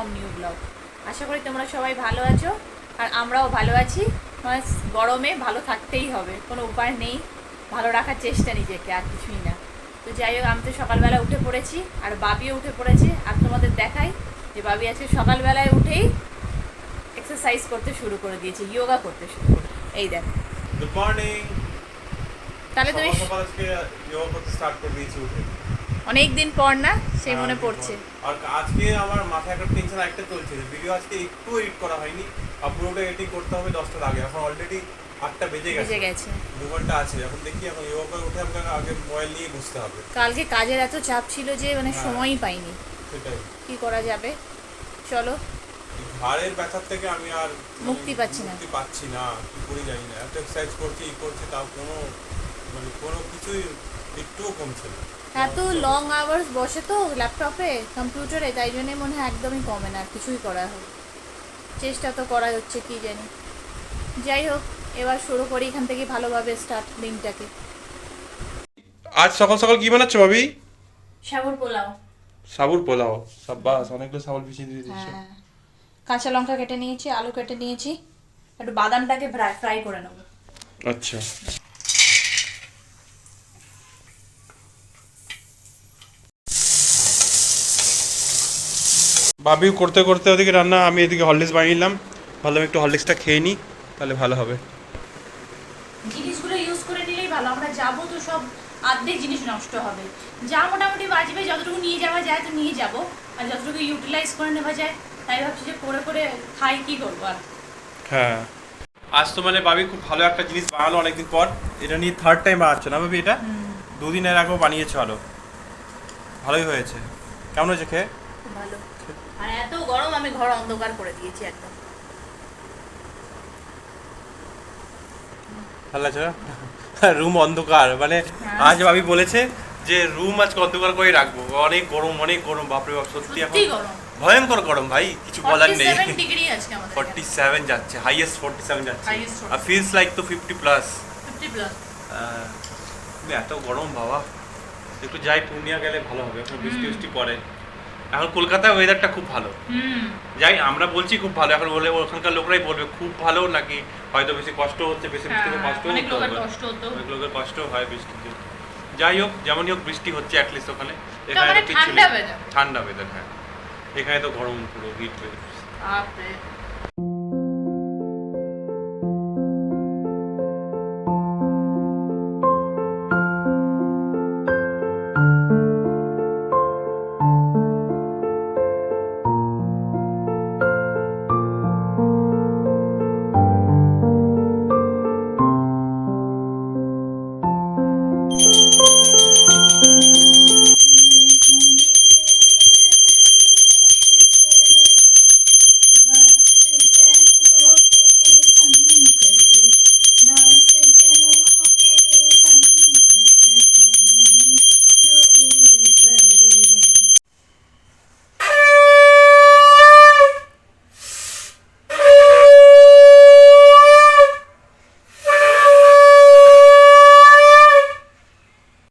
From new blog. আশা করি তোমরা সবাই ভালো আছো, আর আমরাও ভালো আছি। মানে গরমে ভালো থাকতেই হবে, কোনো উপায় নেই, ভালো রাখার চেষ্টা নিজেকে, আর কিছুই না। তো যাই হোক, আমি তো সকালবেলা উঠে পড়েছি, আর বাবিও উঠে পড়েছে। আর তোমাদের দেখাই যে বাবি আজকে সকালবেলায় উঠেই এক্সারসাইজ করতে শুরু করে দিয়েছে, যোগা করতে শুরু করে। এই দেখো, গুড মর্নিং। তাহলে তুমি সকাল আজকে যোগা করতে স্টার্ট করে দিয়েছি উঠে। অনেক দিন পর না, সেই মনে পড়ছে। আর আজকে আমার মাথায় একটা টেনশন একটা চলছে, ভিডিও আজকে একটু এডিট করা হয়নি, আর পুরোটা এডিটিং করতে হবে 10টার আগে। এখন অলরেডি 8টা বেজে গেছে, 2 ঘন্টা আছে। এখন দেখি, এখন যোগা করে উঠে আমাকে আগে মোবাইল নিয়ে বসতে হবে। কালকে কাজের এত চাপ ছিল যে মানে সময়ই পাইনি। সেটাই, কি করা যাবে, চলো। ঘাড়ের ব্যথার থেকে আমি আর মুক্তি পাচ্ছি না। কি করি জানি না। এত এক্সারসাইজ করছি তাও কোনো কিছুই একটুও কমছে না। এত লং আওয়ার্স বসে তো ল্যাপটপে কম্পিউটারে, তাই জন্যে মনে হয় একদমই কমে না, কিছুই করা হোক। চেষ্টা তো করাই হচ্ছে, কি জানি। যাই হোক, এবার শুরু করি এখান থেকে ভালোভাবে স্টার্ট দিনটাকে। আজ সকাল সকাল কি বানাচ্ছো ভাবি? সাবুর পোলাও। সাবুর পোলাও, সাব্বাস, অনেকগুলো সাবুল পিছিয়ে দিয়ে দিচ্ছ। হ্যাঁ, কাঁচা লঙ্কা কেটে নিয়েছি, আলু কেটে নিয়েছি, একটু বাদামটাকে ফ্রাই করে নেবো। আচ্ছা, ভাবি করতে করতে ওদিকে রান্না, আমি এদিকে হরলিক্স বানিয়ে নিলাম। ভালো, একটু হরলিক্সটা খেয়ে নিই, তাহলে ভালো হবে। জিনিসগুলো ইউজ করে নিলেই ভালো। আমরা যাবো তো সব অর্ধেক জিনিস নষ্ট হবে। যা মোটামুটি বাঁচবে, যতটুকু নিয়ে যাওয়া যায় তো নিয়ে যাব, আর যতটুকু ইউটিলাইজ করে নেওয়া যায় তাই ভাবছি যে করে করে খাই, কি করবো আর। হ্যাঁ, আজ তো মানে ভাবি খুব ভালো একটা জিনিস বানালো অনেকদিন পর। এটা নিয়ে থার্ড টাইম বানাচ্ছ না ভাবি? এটা 2 দিন এর আগেও বানিয়েছো, আরো ভালোই হয়েছে। কেমন হয়েছে খেয়ে? খুব ভালো। আর এত গরম, আমি ঘর অন্ধকার করে দিয়েছি একদম। ভালো আছে? রুম অন্ধকার মানে আজ ভাবি বলেছে যে রুম আজকে অন্ধকার করে রাখবো। অনেক গরম, অনেক গরম, বাপরে বাপ, সত্যি এখন গরম, ভয়ঙ্কর গরম ভাই, কিছু বলার নেই। 47 ডিগ্রি আজকে আমাদের। 47 যাচ্ছে, হাইয়েস্ট 47 যাচ্ছে, Highest 47 আর ফিলস লাইক তো 50 প্লাস। 50 প্লাস। এত গরম বাবা। একটু যাই, পূর্ণিয়া গেলে ভালো হবে, এখন বৃষ্টি পড়ে। এখন কলকাতায় ওয়েদারটা খুব ভালো। যাই, আমরা বলছি খুব ভালো, এখন বলে ওখানকার লোকরাই বলবে খুব ভালো, নাকি হয়তো বেশি কষ্ট হচ্ছে, বেশি বৃষ্টিতে কষ্ট অনেক হতো, অনেক লোকের কষ্ট হয় বৃষ্টিতে। যাই হোক, যেমনই হোক বৃষ্টি হচ্ছে অ্যাটলিস্ট ওখানে। এখানে তো কিছু নেই, ঠান্ডা ওয়েদার। হ্যাঁ, এখানে তো গরম, পুরো হিট ওয়েদার।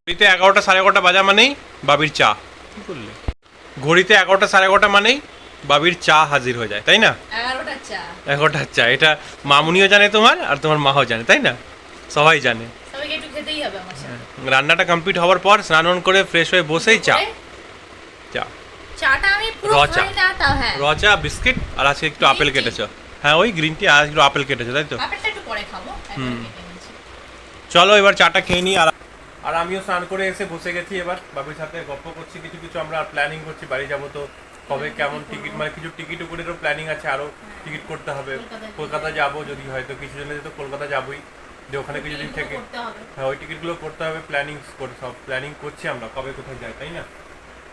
ঘড়িতে 11টা 11:30 বাজা মানেই বাবির চা। কি করলে? ঘড়িতে 11টা 11:30 মানেই বাবির চা হাজির হয়ে যায়, তাই না? 11টার চা। 11টার চা, এটা মামুনিও জানে তোমার, আর তোমার মাও জানে, তাই না? সবাই জানে। সবাইকে একটু খেতেই হবে আমার সাথে। রান্নাটা কমপ্লিট হওয়ার পর স্নান করে ফ্রেশ হয়ে বসেই চা। চাটা আমি পুরো খাই না, তাও হ্যাঁ। র চা, বিস্কিট, আর আজকে একটু আপেল কেটেছো। হ্যাঁ, ওই গ্রিন টি, আর একটু আপেল কেটেছো, তাই তো? আপেলটা একটু পরে খাবো, এখন কেটে নিয়েছি। চলো এবার চাটা খেয়ে নিই। আর আমিও স্নান করে এসে বসে গেছি, এবার বাবির সাথে গল্প করছি, কিছু আমরা প্ল্যানিং করছি, বাড়ি যাবো তো কবে কেমন টিকিট, মানে কিছু টিকিট উপরেরও প্ল্যানিং আছে, আরও টিকিট করতে হবে। কলকাতা যাবো যদি, হয়তো কিছু জনের তো কলকাতা যাবোই, যে ওখানে কিছুদিন থেকে। হ্যাঁ, ওই টিকিটগুলো করতে হবে, সব প্ল্যানিং করছি আমরা, কবে কোথায় যাই, তাই না?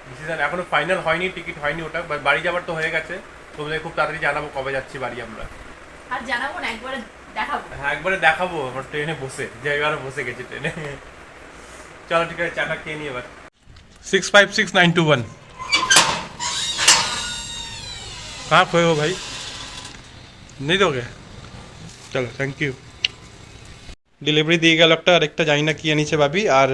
ডিসিশন এখনো ফাইনাল হয়নি, টিকিট হয়নি ওটা, বাড়ি যাবার তো হয়ে গেছে। তোমাদের খুব তাড়াতাড়ি জানাবো কবে যাচ্ছি বাড়ি আমরা। আর জানাবো না, একবারে দেখাবো। হ্যাঁ, একবারে দেখাবো, আমার ট্রেনে বসে, যে এবারে বসে গেছি ট্রেনে। चलो ठीक है, चाटा के नहीं है 656921। कहाँ खोए हो भाई? नहीं दोगे? चलो, थैंक यू। ডেলিভারি দিয়ে গেল একটা, আরেকটা জানি না কি এনেছে ভাবি। আর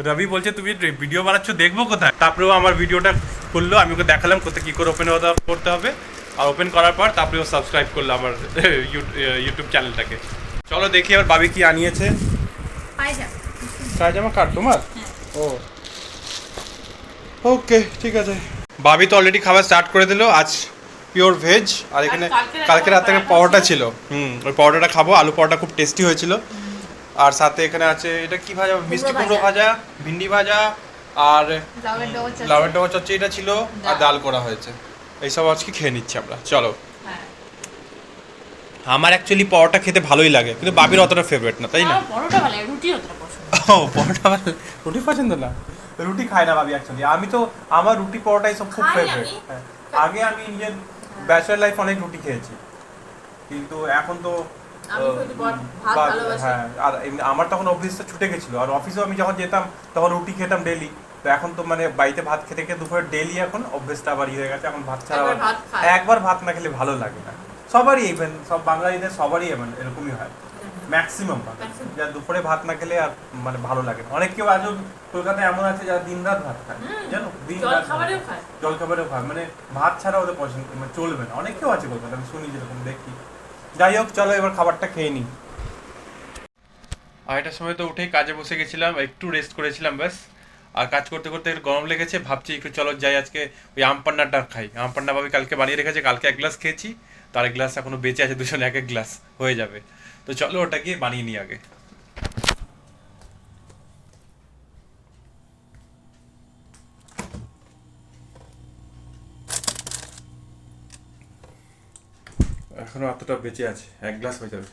রবি বলছে তুমি ভিডিও বানাচ্ছ, দেখবো কোথায়? তারপরেও আমার ভিডিওটা খুললো, আমি ওকে দেখালাম কোথায় কী করে ওপেন করতে হবে, আর ওপেন করার পর তারপরে ও সাবস্ক্রাইব করলো আমার ইউটিউব চ্যানেলটাকে। চলো দেখি এবার ভাবি কি আনিয়েছে। পায়জামা কার তোমার? ও ওকে ঠিক আছে। ভাবি তো অলরেডি খাবার স্টার্ট করে দিল, আজ পিওর ভেজ। আর এখানে কালকে রাত থেকে পরোটা ছিল, ওই পরোটাটা খাবো। আলু পরোটা খুব টেস্টি হয়েছিল। আর সাথে এখানে আছে এটা কি ভাজা, মিষ্টি কুমড়ো ভাজা, ভিন্ডি ভাজা, আর লাউয়ের ডগা চচ্চড়ি এটা ছিল, আর ডাল করা হয়েছে। এইসব আজকে খেয়ে নিচ্ছি আমরা। চলো, আমার অ্যাকচুয়ালি পরোটা খেতে ভালোই লাগে, কিন্তু বাবির অতটা ফেভারিট না, তাই না? পরোটা ভালো লাগে, রুটি অতটা পছন্দ। ও পরোটা ভালো, রুটি পছন্দ না? রুটি খায় না ভাবি অ্যাকচুয়ালি। আমি তো আমার রুটি পরোটাই সব খুব ফেভারিট। আগে আমি ইন্ডিয়ান ব্যাচেলর লাইফ অনেক রুটি খেয়েছি, কিন্তু এখন তো হ্যাঁ। আর আমার তখন অফিসটা ছুটে গেছিলো, আর অফিসেও আমি যখন যেতাম তখন রুটি খেতাম ডেলি। তো এখন তো মানে বাড়িতে ভাত খেতে খেতে দুপুরে ডেলি এখন অভ্যেসটা আবার হয়ে গেছে। এখন ভাত ছাড়া একবার ভাত না খেলে ভালো লাগে না। সবারই ইভেন সব বাঙালিদের সবারই এরকমই হয় ম্যাক্সিমাম, যারা দুপুরে ভাত না খেলে আর মানে ভালো লাগে না। অনেক কেউ আজও কলকাতায় এমন আছে যারা দিন রাত ভাত খায়, জানো? দিন রাত জল খাবারেও খায়, মানে ভাত ছাড়া ওদের পছন্দ মানে চলবে না। অনেক কেউ আছে কলকাতায়, আমি শুনি যেরকম দেখি। যাই হোক চলো এবার খাবারটা খেয়ে নিই। আড়াইটার সময় তো উঠেই কাজে বসে গেছিলাম, একটু রেস্ট করেছিলাম ব্যাস। আর কাজ করতে করতে একটু গরম লেগেছে, ভাবছি একটু চলো যাই আজকে ওই আমপান্নাটা খাই। আমপান্না ভাবি কালকে বানিয়ে রেখেছে, কালকে 1 গ্লাস খেয়েছি, তার 1 গ্লাস এখনো বেঁচে আছে, দুজনে 1 গ্লাস হয়ে যাবে। তো চলো ওটা গিয়ে বানিয়ে নিই আগে। এখনো এতটা বেঁচে আছে, 1 গ্লাস হয়ে যাবে।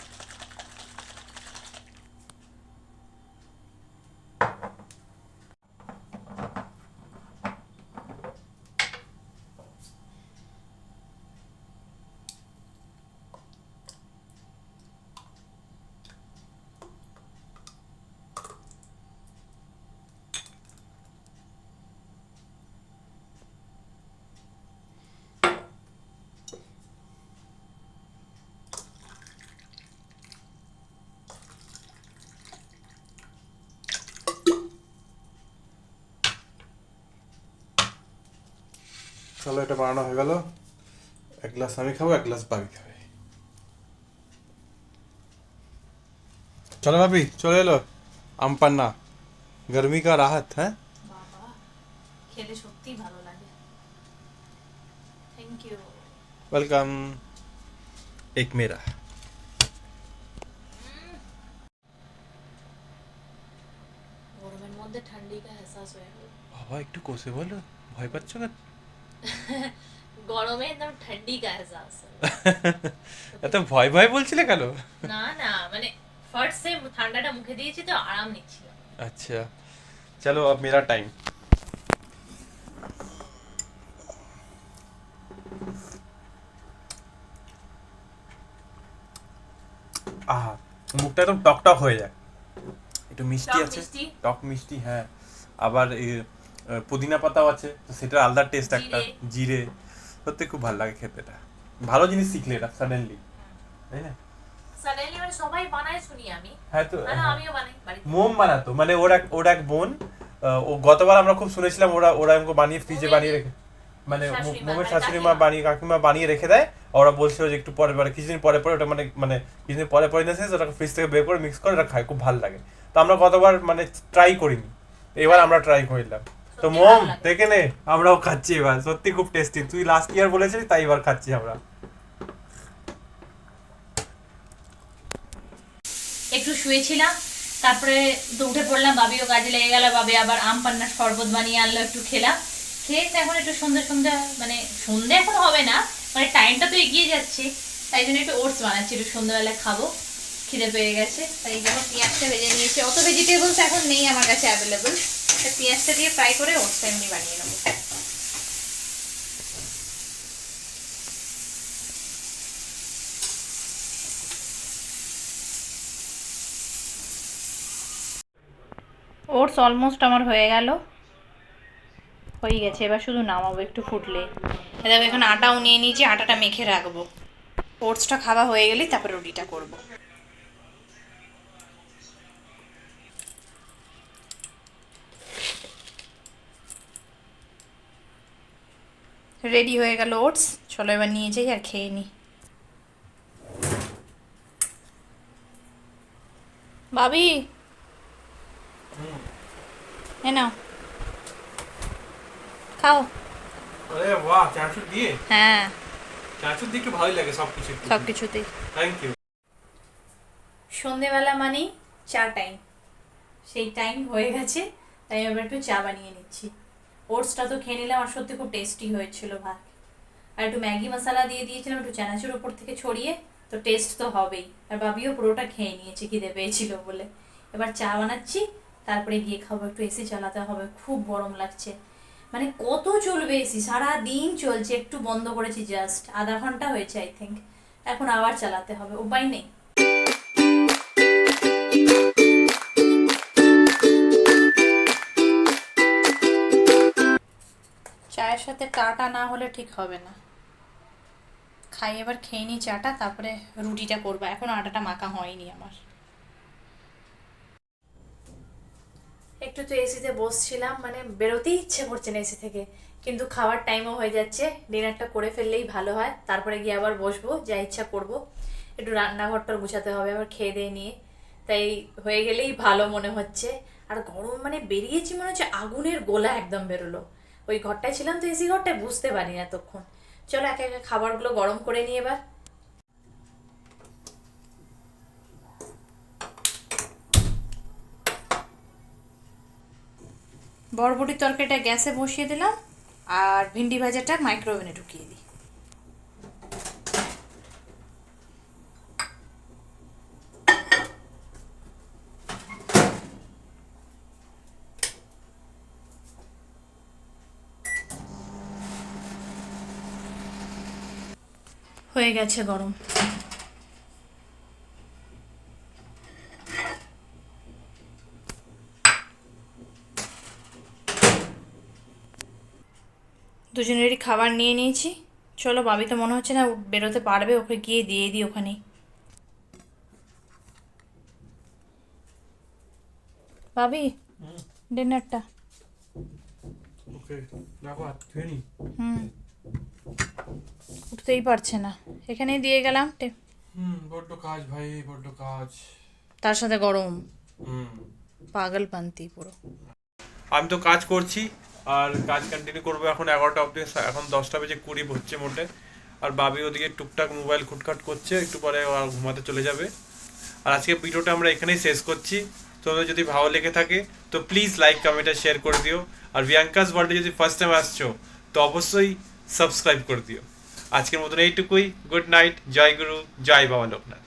চলো এটা বানানো হয়ে গেল। 1 গ্লাস আমি খাবো, 1 গ্লাস বাবি খাবে। চলো ভাবি চলে এলো আমপান্না, গরমি কা রাহত। হ্যাঁ বাবা, খেলে সত্যি ভালো লাগে। Thank you. ওয়েলকাম। এক মেরা। গরমের মধ্যে ঠান্ডি কা এহসাস হয়ে গেল। বাবা একটু কষে বলো, ভয় পাচ্ছ না? গরমে একদম ঠান্ডি কা এহসাস। এত ভয় ভয় বলছিলে কেন? না না, মানে ফার্স্ট সে ঠান্ডাটা মুখে দিয়েছি তো আরাম নিচ্ছিল। अच्छा चलो अब मेरा टाइम। আহা, মুখটা একদম টক টক হয়ে যায়। একটু মিষ্টি টক আছে, মিষ্টি? টক মিষ্টি হ্যাঁ। আবার পুদিনা পাতাও আছে, তো সেটার আলাদা টেস্ট একটা। জিরে, সত্যি খুব ভালো লাগে খেতে। এটা ভালো জিনিস শিখলে এটা সাডেনলি, তাই না? সাডেনলি মানে সবাই বানায় শুনি আমি। হ্যাঁ তো না আমিও বানাই বাড়িতে। মোম বানাতো, মানে ওর এক বোন, ও গতবার আমরা খুব শুনেছিলাম ওরা আমাকে বানিয়ে ফ্রিজে বানিয়ে রেখে, মানে মোমের শাশুড়ি মা বানিয়ে কাকিমা বানিয়ে রেখে দেয়। ওরা বলছিল যে একটু পরে পরে কিছুদিন পরে পরে ওটা মানে মানে কিছুদিন পরে পরে না ওটা ফ্রিজ থেকে বের করে মিক্স করে ওটা খাই, খুব ভালো লাগে। তো আমরা গতবার মানে ট্রাই করিনি, এবার আমরা ট্রাই করলাম। তো মোম দেখে নে, আমরাও খাচ্ছি এবার, সত্যি খুব টেস্টি। তুই লাস্ট ইয়ার বলেছিলি তাই এবার খাচ্ছি আমরা। একটু শুয়েছিলাম, তারপরে তো উঠে পড়লাম, বাবিও কাজে লেগে গেল। বাবি আবার আম পান্নার শরবত বানিয়ে আনলো, একটু খেলাম। খেয়ে এখন একটু সন্ধ্যা মানে সন্ধ্যা এখন হবে না, মানে টাইমটা তো এগিয়ে যাচ্ছে, তাই জন্য একটু ওটস বানাচ্ছি, একটু সন্ধ্যাবেলা খাবো, খিদে পেয়ে গেছে। তাই জন্য পেঁয়াজটা ভেজে নিয়েছি। অত ভেজিটেবলস এখন নেই আমার কাছে অ্যাভেলেবল, তাই পেঁয়াজটা দিয়ে ফ্রাই করে ওটসটা এমনি বানিয়ে নেবো। ওটস অলমোস্ট আমার হয়ে গেছে, এবার শুধু নামাবো একটু ফুটলে। দেখো এখন আটাও নিয়ে নিয়েছি, আটাটা মেখে রাখবো। ওটসটা খাওয়া হয়ে গেলেই তারপরে রুটিটা করব। রেডি হয়ে গেল ওটস, চলো এবার নিয়ে যাই আর খেয়ে নিই। ভাবি এ নাও, খাও। আরে বাহ, চানাচুর দিয়ে? হ্যাঁ, চানাচুর দিয়ে একটু ভালোই লাগে সব কিছু। সব কিছুতেই। Thank you. সন্ধেবেলা মানেই চা টাইম, সেই টাইম হয়ে গেছে, তাই এবার একটু চা বানিয়ে নিচ্ছি। ওটসটা তো খেয়ে নিলাম, আর সত্যি খুব টেস্টি হয়েছিল ভাত। আর একটু ম্যাগি মশলা দিয়ে দিয়েছিলাম একটু চানাচুর ওপর থেকে ছড়িয়ে, তো টেস্ট তো হবেই। আর বাবিও পুরোটা খেয়ে নিয়েছে খিদে পেয়েছিল বলে। এবার চা বানাচ্ছি, তারপরে গিয়ে খাবো। একটু এসি চালাতে হবে, খুব গরম লাগছে। মানে কত চলবে এসি, সারা দিন চলছে, একটু বন্ধ করেছি জাস্ট আধা ঘন্টা হয়েছে আই থিঙ্ক, এখন আবার চালাতে হবে, উপায় নেই। চায়ের সাথে টাটা না হলে ঠিক হবে না। খাই, এবার খেয়ে নিই চাটা, তারপরে রুটিটা করবো। এখন আটাটা মাখা হয়নি আমার। একটু তো এসিতে বসছিলাম, মানে বেরোতেই ইচ্ছে করছে না এসি থেকে, কিন্তু খাওয়ার টাইমও হয়ে যাচ্ছে, ডিনারটা করে ফেললেই ভালো হয়, তারপরে গিয়ে আবার বসবো, যা ইচ্ছা করব। একটু রান্নাঘরটা গুছাতে হবে আবার খেয়ে দিয়ে নিয়ে, তাই হয়ে গেলেই ভালো মনে হচ্ছে। আর গরম মানে বেরিয়েছি মনে হচ্ছে আগুনের গোলা একদম বেরোলো। ওই ঘরটায় ছিলাম তো, এসি ঘরটায়, বুঝতে পারি না এতক্ষণ। চলো একে একে খাবারগুলো গরম করে নিয়ে এবার। বরবটির তরকারিটা গ্যাসে বসিয়ে দিলাম, আর ভিন্ডি ভাজাটা মাইক্রোওভেনে ঢুকিয়ে দিই। হয়ে গেছে গরম। দুজনেরই খাবার নিয়ে নিয়েছি। চলো, বাবি তো মনে হচ্ছে না বেরোতে পারবে, ওকে গিয়ে দিয়ে দিই ওখানেই। বাবি, ডিনারটা। ওকে, রাখো, হাত ধুয়ে নি। উঠতেই পারছে না, এখানেই দিয়ে গেলাম। বড্ড কাজ ভাই, বড্ড কাজ। তার সাথে গরম, হুম। পাগলপান্তি পুরো। আমি তো কাজ করছি, আর কাজ কন্টিনিউ করবো এখন 11টা অবধি। এখন 10:20 হচ্ছে মোটে। আর বাবি ওদিকে টুকটাক মোবাইল খুটখাট করছে, একটু পরে আর ঘুমাতে চলে যাবে। আর আজকে ভিডিওটা আমরা এখানেই শেষ করছি। তোমাদের যদি ভালো লেগে থাকে তো প্লিজ লাইক, কমেন্ট আর শেয়ার করে দিও। আর ভিয়াঙ্কাস ওয়ার্ল্ডে যদি ফার্স্ট টাইম আসছো তো অবশ্যই সাবস্ক্রাইব করে দিও। আজকের মতন এইটুকুই। গুড নাইট, জয় গুরু, জয় বাবা লোকনাথ।